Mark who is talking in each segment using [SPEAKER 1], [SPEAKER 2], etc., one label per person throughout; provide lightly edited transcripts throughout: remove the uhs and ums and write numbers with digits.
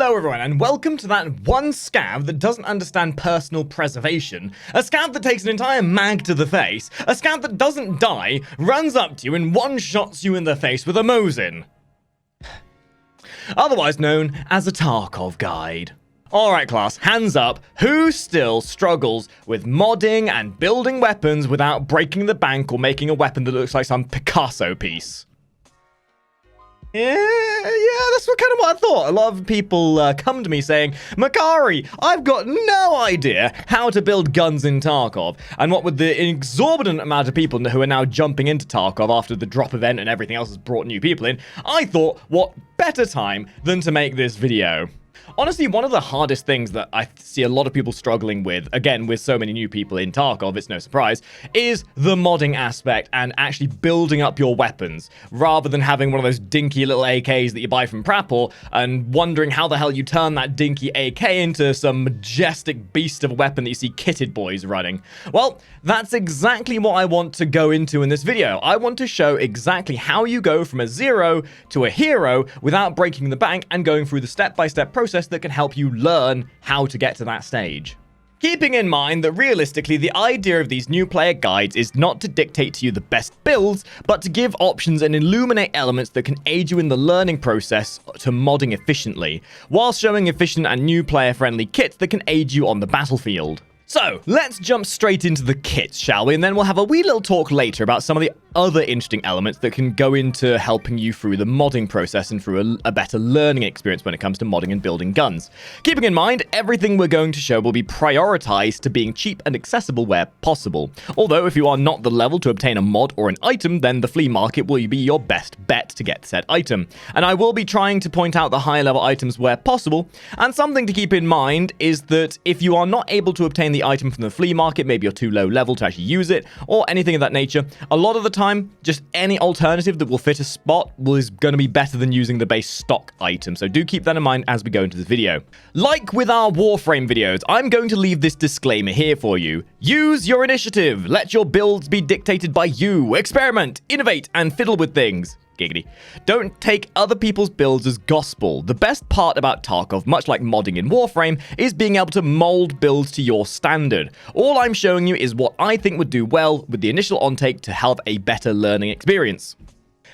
[SPEAKER 1] Hello everyone, and welcome to that one scav that doesn't understand personal preservation, a scav that takes an entire mag to the face, a scav that doesn't die, runs up to you and one-shots you in the face with a Mosin. Otherwise known as a Tarkov guide. Alright class, hands up, who still struggles with modding and building weapons without breaking the bank or making a weapon that looks like some Picasso piece? Yeah, that's kind of what I thought. A lot of people come to me saying, Makari, I've got no idea how to build guns in Tarkov. And what with the exorbitant amount of people who are now jumping into Tarkov after the drop event and everything else has brought new people in, I thought, what better time than to make this video? Honestly, one of the hardest things that I see a lot of people struggling with, again, with so many new people in Tarkov, it's no surprise, is the modding aspect and actually building up your weapons, rather than having one of those dinky little AKs that you buy from Prapor and wondering how the hell you turn that dinky AK into some majestic beast of a weapon that you see kitted boys running. Well, that's exactly what I want to go into in this video. I want to show exactly how you go from a zero to a hero without breaking the bank and going through the step-by-step process that can help you learn how to get to that stage. Keeping in mind that realistically the idea of these new player guides is not to dictate to you the best builds, but to give options and illuminate elements that can aid you in the learning process to modding efficiently, while showing efficient and new player friendly kits that can aid you on the battlefield. So, let's jump straight into the kits, shall we? And then we'll have a wee little talk later about some of the other interesting elements that can go into helping you through the modding process and through a better learning experience when it comes to modding and building guns. Keeping in mind, everything we're going to show will be prioritized to being cheap and accessible where possible. Although, if you are not the level to obtain a mod or an item, then the flea market will be your best bet to get said item. And I will be trying to point out the higher level items where possible. And something to keep in mind is that if you are not able to obtain the item from the flea market, maybe you're too low level to actually use it, or anything of that nature, a lot of the time, just any alternative that will fit a spot is going to be better than using the base stock item. So do keep that in mind as we go into this video. Like with our Warframe videos, I'm going to leave this disclaimer here for you. Use your initiative. Let your builds be dictated by you. Experiment, innovate, and fiddle with things. Giggity. Don't take other people's builds as gospel. The best part about Tarkov, much like modding in Warframe, is being able to mold builds to your standard. All I'm showing you is what I think would do well with the initial on-take to have a better learning experience.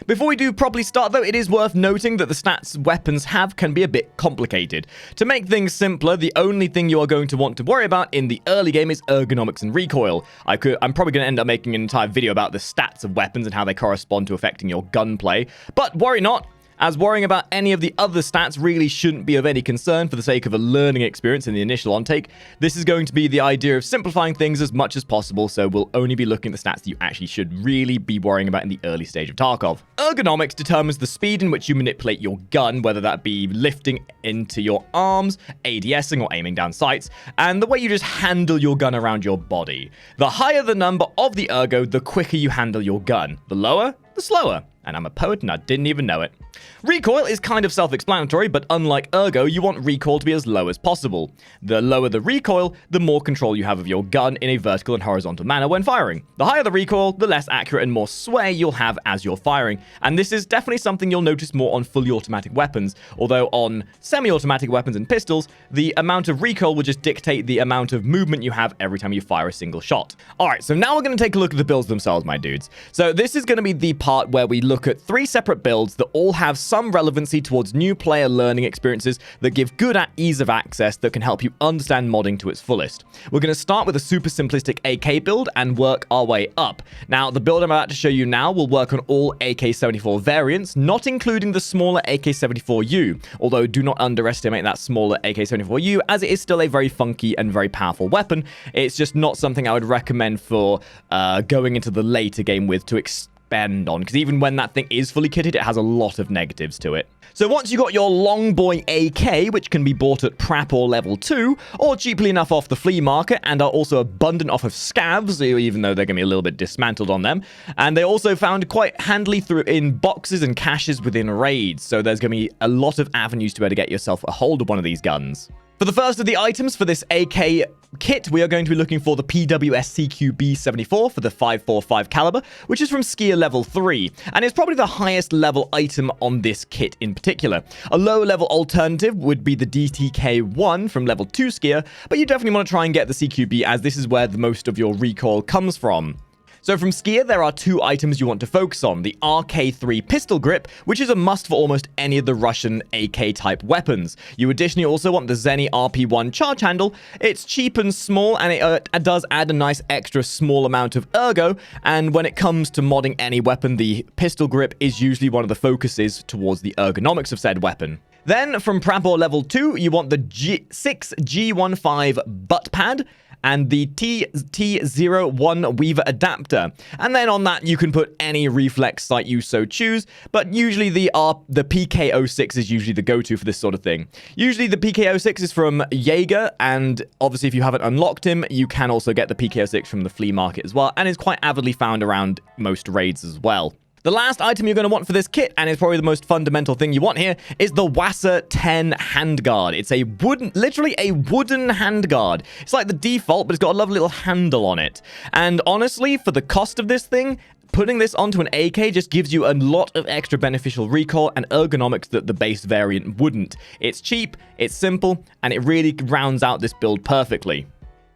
[SPEAKER 1] Before we do properly start though, it is worth noting that the stats weapons have can be a bit complicated. To make things simpler, the only thing you are going to want to worry about in the early game is ergonomics and recoil. I'm probably going to end up making an entire video about the stats of weapons and how they correspond to affecting your gunplay, but worry not, as worrying about any of the other stats really shouldn't be of any concern for the sake of a learning experience in the initial on-take. This is going to be the idea of simplifying things as much as possible, so we'll only be looking at the stats that you actually should really be worrying about in the early stage of Tarkov. Ergonomics determines the speed in which you manipulate your gun, whether that be lifting into your arms, ADSing or aiming down sights, and the way you just handle your gun around your body. The higher the number of the ergo, the quicker you handle your gun. The lower, the slower. And I'm a poet and I didn't even know it. Recoil is kind of self-explanatory, but unlike ergo, you want recoil to be as low as possible. The lower the recoil, the more control you have of your gun in a vertical and horizontal manner when firing. The higher the recoil, the less accurate and more sway you'll have as you're firing. And this is definitely something you'll notice more on fully automatic weapons, although on semi-automatic weapons and pistols, the amount of recoil will just dictate the amount of movement you have every time you fire a single shot. Alright, so now we're going to take a look at the builds themselves, my dudes. So this is going to be the part where we look at 3 separate builds that all have some relevancy towards new player learning experiences that give good ease of access that can help you understand modding to its fullest. We're going to start with a super simplistic AK build and work our way up. Now, the build I'm about to show you now will work on all AK-74 variants, not including the smaller AK-74U, although do not underestimate that smaller AK-74U, as it is still a very funky and very powerful weapon. It's just not something I would recommend for going into the later game with to expand on, because even when that thing is fully kitted, it has a lot of negatives to it. So once you got your long boy AK, which can be bought at Prapor level 2, or cheaply enough off the flea market, and are also abundant off of scavs, even though they're going to be a little bit dismantled on them, and they're also found quite handily in boxes and caches within raids, so there's going to be a lot of avenues to be able to get yourself a hold of one of these guns. For the first of the items for this AK kit, we are going to be looking for the PWS-CQB-74 for the 5.45 caliber, which is from skier level 3, and it's probably the highest level item on this kit in particular. A lower level alternative would be the DTK-1 from level 2 skier, but you definitely want to try and get the CQB, as this is where the most of your recoil comes from. So from skier, there are 2 items you want to focus on. The RK3 pistol grip, which is a must for almost any of the Russian AK-type weapons. You additionally also want the Zenny RP1 charge handle. It's cheap and small, and it does add a nice extra small amount of ergo, and when it comes to modding any weapon, the pistol grip is usually one of the focuses towards the ergonomics of said weapon. Then, from Prabor level 2, you want the 6G15 butt pad and the T01 Weaver adapter. And then on that, you can put any reflex sight you so choose, but usually the PK06 is usually the go-to for this sort of thing. Usually the PK06 is from Jaeger, and obviously if you haven't unlocked him, you can also get the PK06 from the flea market as well, and is quite avidly found around most raids as well. The last item you're going to want for this kit, and it's probably the most fundamental thing you want here, is the Wasser 10 handguard. It's a literally a wooden handguard. It's like the default, but it's got a lovely little handle on it. And honestly, for the cost of this thing, putting this onto an AK just gives you a lot of extra beneficial recoil and ergonomics that the base variant wouldn't. It's cheap, it's simple, and it really rounds out this build perfectly.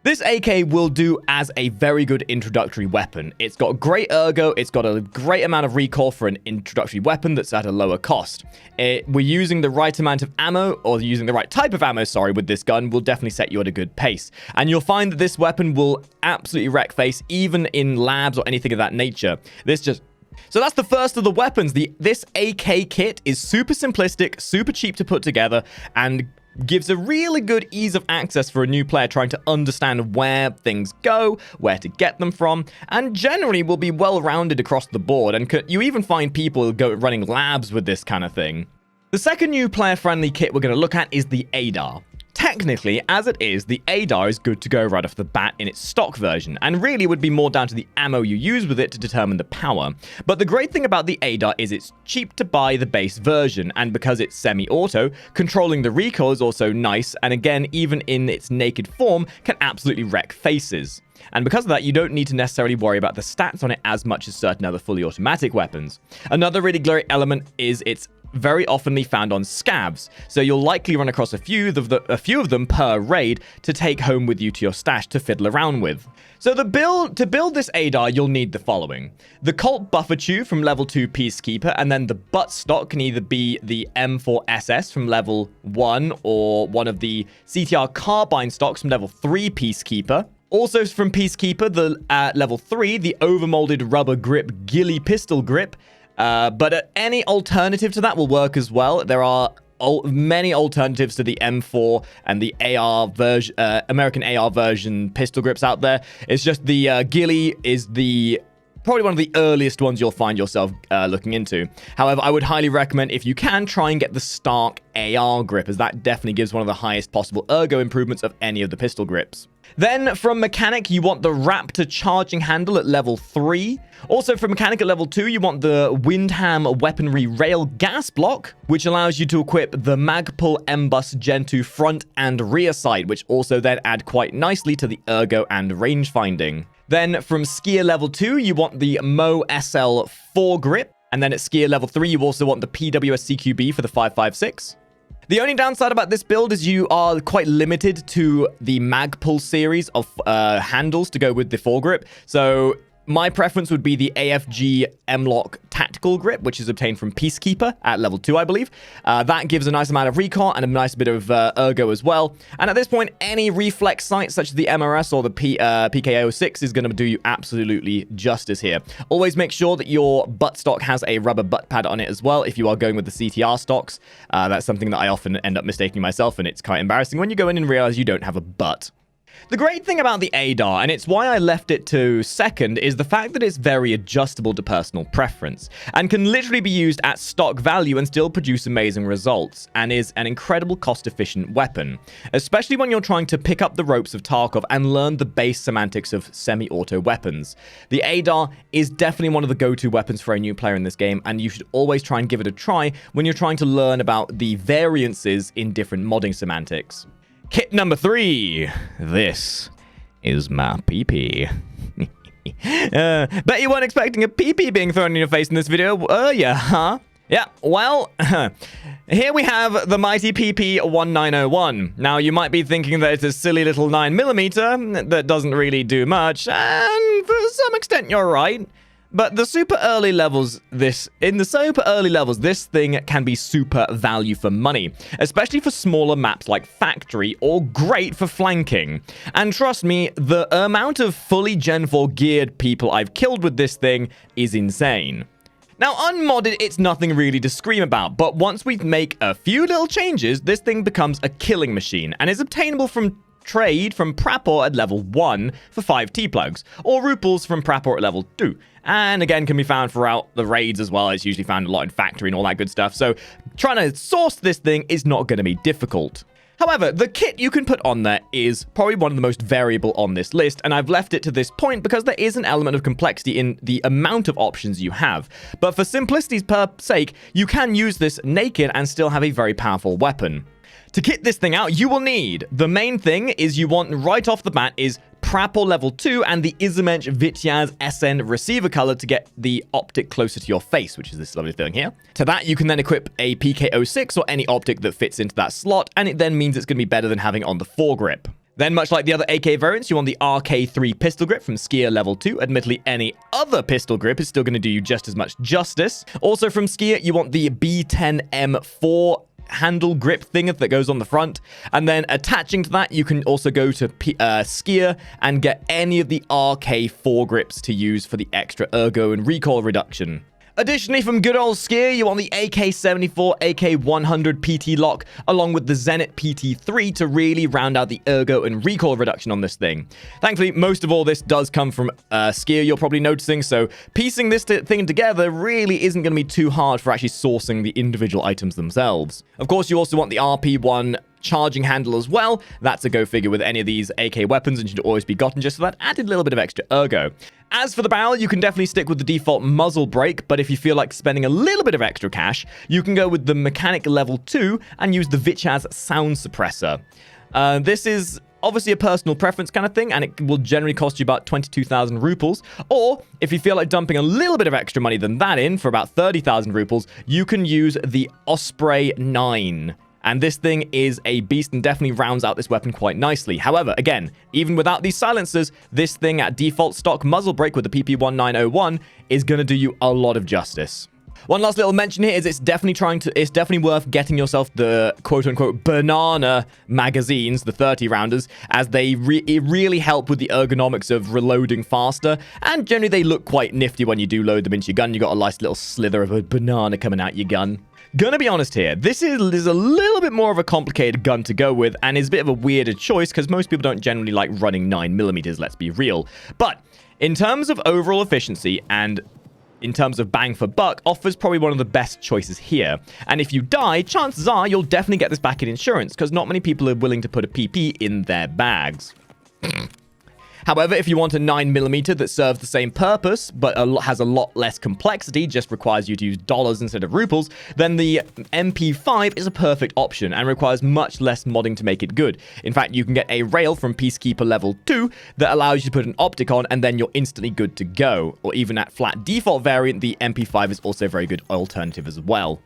[SPEAKER 1] This AK will do as a very good introductory weapon. It's got great ergo, it's got a great amount of recoil for an introductory weapon that's at a lower cost. We're using the right amount of ammo, or using the right type of ammo, sorry, with this gun will definitely set you at a good pace. And you'll find that this weapon will absolutely wreck face, even in labs or anything of that nature. So that's the first of the weapons. This AK kit is super simplistic, super cheap to put together, and gives a really good ease of access for a new player trying to understand where things go, where to get them from, and generally will be well-rounded across the board, and you even find people running labs with this kind of thing. The second new player-friendly kit we're going to look at is the ADAR. Technically, as it is, the ADAR is good to go right off the bat in its stock version, and really would be more down to the ammo you use with it to determine the power. But the great thing about the ADAR is it's cheap to buy the base version, and because it's semi-auto, controlling the recoil is also nice, and again, even in its naked form, can absolutely wreck faces. And because of that, you don't need to necessarily worry about the stats on it as much as certain other fully automatic weapons. Another really great element is its very oftenly found on scavs, so you'll likely run across a few of them per raid to take home with you to your stash to fiddle around with. So to build this ADAR, you'll need the following: the Colt Buffer Chew from level 2 Peacekeeper, and then the butt stock can either be the M4SS from level 1 or one of the CTR carbine stocks from level 3 Peacekeeper. Also from Peacekeeper, the level 3, the overmolded rubber grip ghillie pistol grip. But any alternative to that will work as well. There are many alternatives to the M4 and the AR version, American AR version pistol grips out there. It's just the ghillie is probably one of the earliest ones you'll find yourself looking into. However, I would highly recommend, if you can, try and get the Stark AR grip, as that definitely gives one of the highest possible ergo improvements of any of the pistol grips. Then from mechanic, you want the Raptor charging handle at level 3. Also from mechanic at level 2, you want the Windham weaponry rail gas block, which allows you to equip the Magpul M-Bus Gen 2 front and rear sight, which also then add quite nicely to the ergo and range finding. Then from skier level 2, you want the Mo SL4 grip. And then at skier level 3, you also want the PWS CQB for the 5.56. The only downside about this build is you are quite limited to the Magpul series of handles to go with the foregrip. So my preference would be the AFG M-Lock Tactical Grip, which is obtained from Peacekeeper at level 2, I believe. That gives a nice amount of recoil and a nice bit of ergo as well. And at this point, any reflex sight, such as the MRS or the PK06, is going to do you absolutely justice here. Always make sure that your butt stock has a rubber butt pad on it as well, if you are going with the CTR stocks. That's something that I often end up mistaking myself, and it's quite embarrassing when you go in and realize you don't have a butt. The great thing about the ADAR, and it's why I left it to second, is the fact that it's very adjustable to personal preference, and can literally be used at stock value and still produce amazing results, and is an incredible cost-efficient weapon, especially when you're trying to pick up the ropes of Tarkov and learn the base semantics of semi-auto weapons. The ADAR is definitely one of the go-to weapons for a new player in this game, and you should always try and give it a try when you're trying to learn about the variances in different modding semantics. Kit number 3. This is my pee-pee. Bet you weren't expecting a pee-pee being thrown in your face in this video, yeah, huh? Yeah, well, here we have the mighty PP1901. Now, you might be thinking that it's a silly little 9mm that doesn't really do much, and for some extent you're right. But the super early levels, this thing can be super value for money, especially for smaller maps like Factory, or great for flanking. And trust me, the amount of fully Gen 4 geared people I've killed with this thing is insane. Now, unmodded, it's nothing really to scream about, but once we make a few little changes, this thing becomes a killing machine, and is obtainable from trade from Prapor at level 1 for 5 T-plugs, or Ruples from Prapor at level 2. And again, can be found throughout the raids as well. It's usually found a lot in Factory and all that good stuff, so trying to source this thing is not going to be difficult. However, the kit you can put on there is probably one of the most variable on this list, and I've left it to this point because there is an element of complexity in the amount of options you have. But for simplicity's sake, you can use this naked and still have a very powerful weapon. To kit this thing out, you will need, the main thing is you want right off the bat is Prapor level 2 and the Izumensch Vityaz SN receiver color to get the optic closer to your face, which is this lovely thing here. To that, you can then equip a PK06 or any optic that fits into that slot, and it then means it's going to be better than having on the foregrip. Then, much like the other AK variants, you want the RK3 pistol grip from Skier level 2. Admittedly, any other pistol grip is still going to do you just as much justice. Also from Skier, you want the B10M4 handle grip thing that goes on the front, and then attaching to that you can also go to Skier and get any of the RK4 grips to use for the extra ergo and recoil reduction. Additionally, from good old Skier, you want the AK-74, AK-100 PT lock, along with the Zenit PT3 to really round out the ergo and recoil reduction on this thing. Thankfully, most of all this does come from Skier, you're probably noticing, so piecing this thing together really isn't going to be too hard for actually sourcing the individual items themselves. Of course, you also want the RP1 charging handle as well. That's a go figure with any of these AK weapons and should always be gotten just for that added little bit of extra ergo. As for the barrel, you can definitely stick with the default muzzle brake, but if you feel like spending a little bit of extra cash, you can go with the mechanic level 2 and use the Vityaz sound suppressor. This is obviously a personal preference kind of thing, and it will generally cost you about 22,000 ruples. Or, if you feel like dumping a little bit of extra money than that in, for about 30,000 ruples, you can use the Osprey 9. And this thing is a beast and definitely rounds out this weapon quite nicely. However, again, even without these silencers, this thing at default stock muzzle brake with the PP1901 is going to do you a lot of justice. One last little mention here is it's definitely worth getting yourself the quote-unquote banana magazines, the 30 rounders, as they really help with the ergonomics of reloading faster, and generally they look quite nifty when you do load them into your gun. You got a nice little slither of a banana coming out your gun. Gonna be honest here, this is a little bit more of a complicated gun to go with, and is a bit of a weirder choice because most people don't generally like running 9mm, let's be real. But in terms of overall efficiency and in terms of bang for buck, offers probably one of the best choices here. And if you die, chances are you'll definitely get this back in insurance, because not many people are willing to put a PP in their bags. However, if you want a 9mm that serves the same purpose, but has a lot less complexity, just requires you to use dollars instead of ruples, then the MP5 is a perfect option and requires much less modding to make it good. In fact, you can get a rail from Peacekeeper level 2 that allows you to put an optic on, and then you're instantly good to go. Or even at flat default variant, the MP5 is also a very good alternative as well.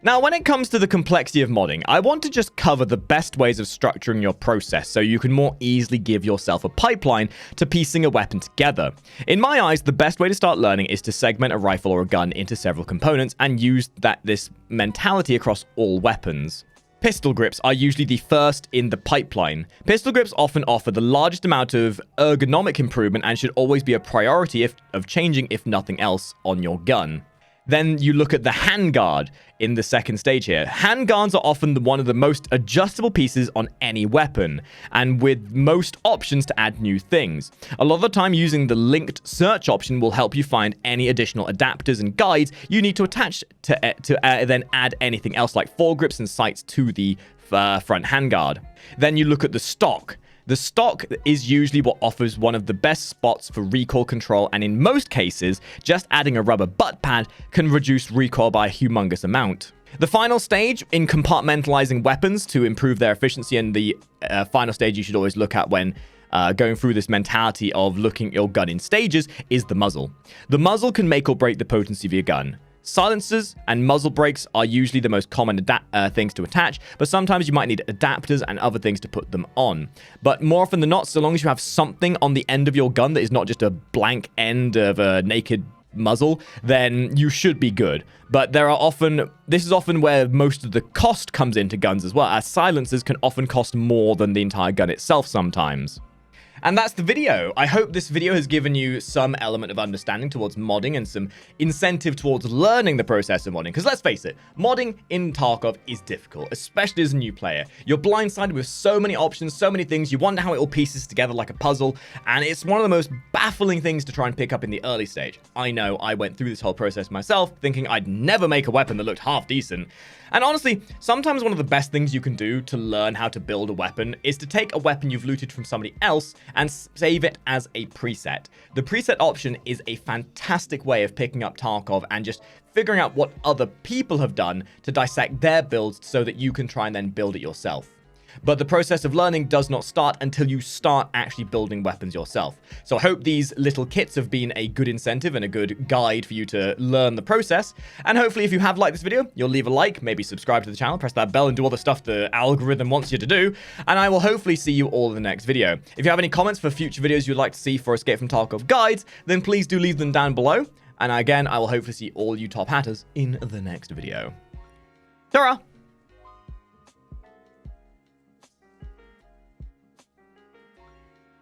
[SPEAKER 1] Now, when it comes to the complexity of modding, I want to just cover the best ways of structuring your process so you can more easily give yourself a pipeline to piecing a weapon together. In my eyes, the best way to start learning is to segment a rifle or a gun into several components and use this mentality across all weapons. Pistol grips are usually the first in the pipeline. Pistol grips often offer the largest amount of ergonomic improvement and should always be a priority of changing, if nothing else, on your gun. Then you look at the handguard in the second stage here. Handguards are often one of the most adjustable pieces on any weapon, and with most options to add new things. A lot of the time, using the linked search option will help you find any additional adapters and guides you need to attach to then add anything else like foregrips and sights to the front handguard. Then you look at the stock. The stock is usually what offers one of the best spots for recoil control, and in most cases, just adding a rubber butt pad can reduce recoil by a humongous amount. The final stage in compartmentalizing weapons to improve their efficiency, and the final stage you should always look at when going through this mentality of looking at your gun in stages, is the muzzle. The muzzle can make or break the potency of your gun. Silencers and muzzle brakes are usually the most common things to attach, but sometimes you might need adapters and other things to put them on. But more often than not, so long as you have something on the end of your gun that is not just a blank end of a naked muzzle, then you should be good. But this is often where most of the cost comes into guns as well, as silencers can often cost more than the entire gun itself sometimes. And that's the video. I hope this video has given you some element of understanding towards modding and some incentive towards learning the process of modding. Because let's face it, modding in Tarkov is difficult, especially as a new player. You're blindsided with so many options, so many things. You wonder how it all pieces together like a puzzle. And it's one of the most baffling things to try and pick up in the early stage. I know I went through this whole process myself, thinking I'd never make a weapon that looked half decent. And honestly, sometimes one of the best things you can do to learn how to build a weapon is to take a weapon you've looted from somebody else and save it as a preset. The preset option is a fantastic way of picking up Tarkov and just figuring out what other people have done to dissect their builds so that you can try and then build it yourself. But the process of learning does not start until you start actually building weapons yourself. So I hope these little kits have been a good incentive and a good guide for you to learn the process. And hopefully if you have liked this video, you'll leave a like, maybe subscribe to the channel, press that bell and do all the stuff the algorithm wants you to do. And I will hopefully see you all in the next video. If you have any comments for future videos you'd like to see for Escape from Tarkov guides, then please do leave them down below. And again, I will hopefully see all you top hatters in the next video. Ta-ra!